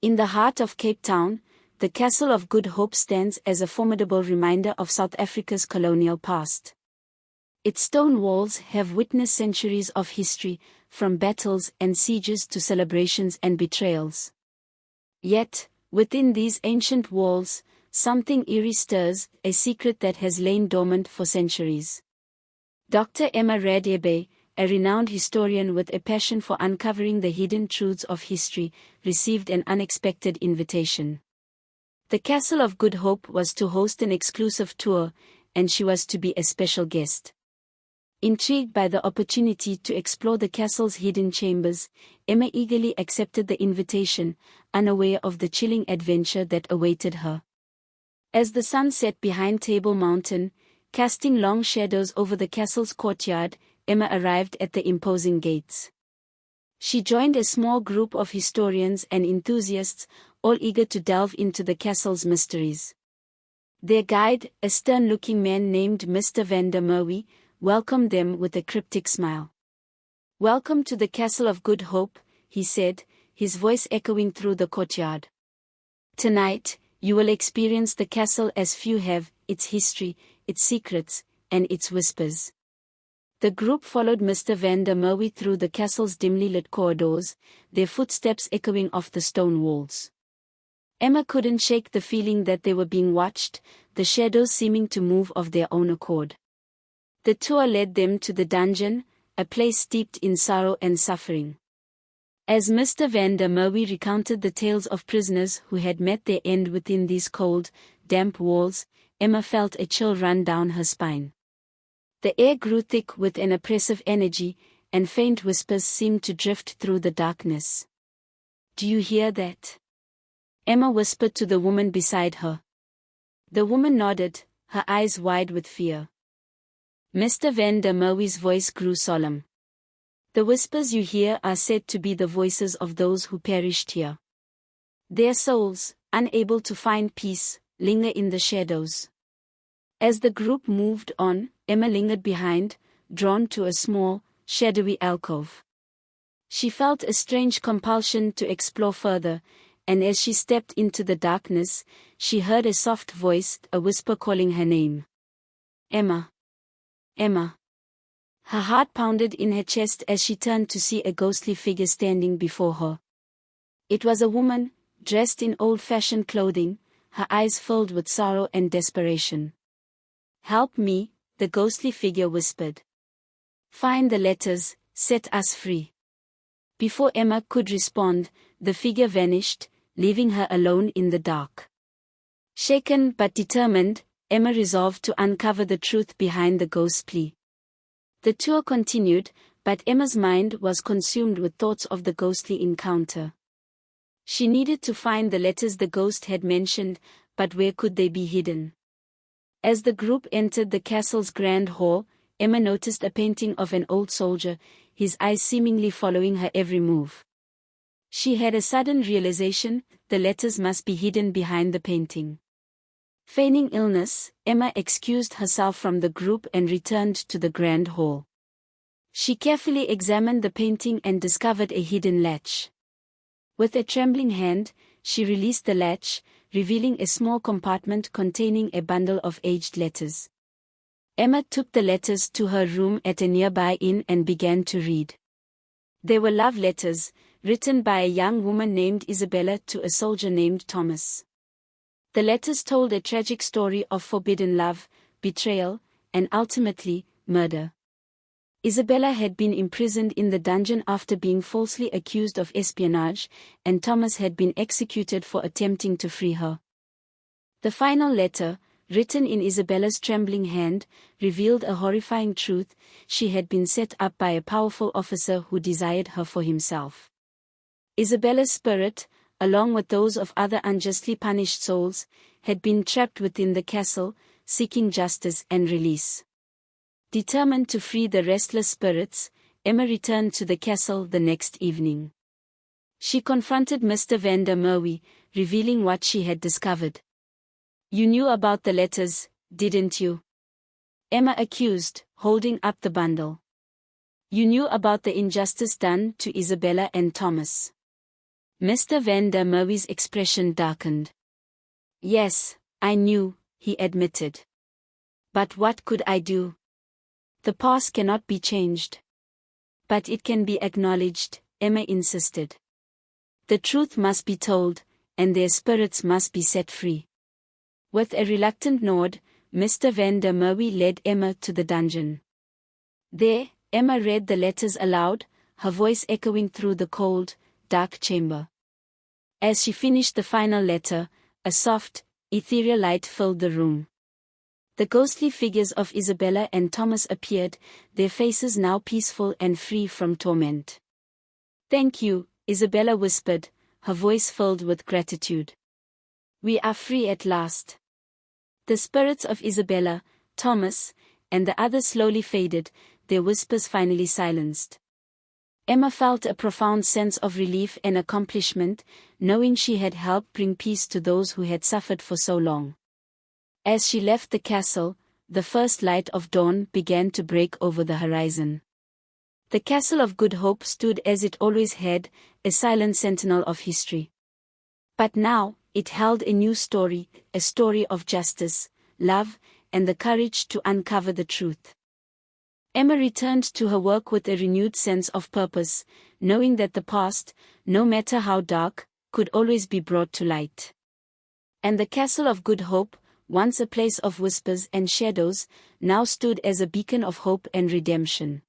In the heart of Cape Town, the Castle of Good Hope stands as a formidable reminder of South Africa's colonial past. Its stone walls have witnessed centuries of history, from battles and sieges to celebrations and betrayals. Yet, within these ancient walls, something eerie stirs, a secret that has lain dormant for centuries. Dr. Emma Radebe, a renowned historian with a passion for uncovering the hidden truths of history, received an unexpected invitation. The Castle of Good Hope was to host an exclusive tour, and she was to be a special guest. Intrigued by the opportunity to explore the castle's hidden chambers, Emma eagerly accepted the invitation, unaware of the chilling adventure that awaited her. As the sun set behind Table Mountain, casting long shadows over the castle's courtyard, Emma arrived at the imposing gates. She joined a small group of historians and enthusiasts, all eager to delve into the castle's mysteries. Their guide, a stern-looking man named Mr. van der Merwe, welcomed them with a cryptic smile. "Welcome to the Castle of Good Hope," he said, his voice echoing through the courtyard. "Tonight, you will experience the castle as few have, its history, its secrets, and its whispers." The group followed Mr. van der Merwe through the castle's dimly lit corridors, their footsteps echoing off the stone walls. Emma couldn't shake the feeling that they were being watched, the shadows seeming to move of their own accord. The tour led them to the dungeon, a place steeped in sorrow and suffering. As Mr. van der Merwe recounted the tales of prisoners who had met their end within these cold, damp walls, Emma felt a chill run down her spine. The air grew thick with an oppressive energy, and faint whispers seemed to drift through the darkness. "Do you hear that?" Emma whispered to the woman beside her. The woman nodded, her eyes wide with fear. Mr. van der Merwe's voice grew solemn. "The whispers you hear are said to be the voices of those who perished here. Their souls, unable to find peace, linger in the shadows." As the group moved on, Emma lingered behind, drawn to a small, shadowy alcove. She felt a strange compulsion to explore further, and as she stepped into the darkness, she heard a soft voice, a whisper calling her name. "Emma. Emma." Her heart pounded in her chest as she turned to see a ghostly figure standing before her. It was a woman, dressed in old-fashioned clothing, her eyes filled with sorrow and desperation. "Help me," the ghostly figure whispered. "Find the letters, set us free." Before Emma could respond, the figure vanished, leaving her alone in the dark. Shaken but determined, Emma resolved to uncover the truth behind the ghost's plea. The tour continued, but Emma's mind was consumed with thoughts of the ghostly encounter. She needed to find the letters the ghost had mentioned, but where could they be hidden? As the group entered the castle's grand hall, Emma noticed a painting of an old soldier, his eyes seemingly following her every move. She had a sudden realization, the letters must be hidden behind the painting. Feigning illness, Emma excused herself from the group and returned to the grand hall. She carefully examined the painting and discovered a hidden latch. With a trembling hand, she released the latch, revealing a small compartment containing a bundle of aged letters. Emma took the letters to her room at a nearby inn and began to read. They were love letters, written by a young woman named Isabella to a soldier named Thomas. The letters told a tragic story of forbidden love, betrayal, and ultimately, murder. Isabella had been imprisoned in the dungeon after being falsely accused of espionage, and Thomas had been executed for attempting to free her. The final letter, written in Isabella's trembling hand, revealed a horrifying truth: she had been set up by a powerful officer who desired her for himself. Isabella's spirit, along with those of other unjustly punished souls, had been trapped within the castle, seeking justice and release. Determined to free the restless spirits, Emma returned to the castle the next evening. She confronted Mr. van der Merwe, revealing what she had discovered. "You knew about the letters, didn't you?" Emma accused, holding up the bundle. "You knew about the injustice done to Isabella and Thomas." Mr. Van der Merwe's expression darkened. Yes, I knew, he admitted. But what could I do? The past cannot be changed. But it can be acknowledged, Emma insisted. The truth must be told, and their spirits must be set free. With a reluctant nod, Mr. Van der Merwe led Emma to the dungeon. There, Emma read the letters aloud, her voice echoing through the cold, dark chamber. As she finished the final letter, a soft, ethereal light filled the room. The ghostly figures of Isabella and Thomas appeared, their faces now peaceful and free from torment. Thank you, Isabella whispered, her voice filled with gratitude. We are free at last. The spirits of Isabella, Thomas, and the others slowly faded, their whispers finally silenced. Emma felt a profound sense of relief and accomplishment, knowing she had helped bring peace to those who had suffered for so long. As she left the castle, the first light of dawn began to break over the horizon. The Castle of Good Hope stood as it always had, a silent sentinel of history. But now, it held a new story, a story of justice, love, and the courage to uncover the truth. Emma returned to her work with a renewed sense of purpose, knowing that the past, no matter how dark, could always be brought to light. And the Castle of Good Hope, once a place of whispers and shadows, now stood as a beacon of hope and redemption.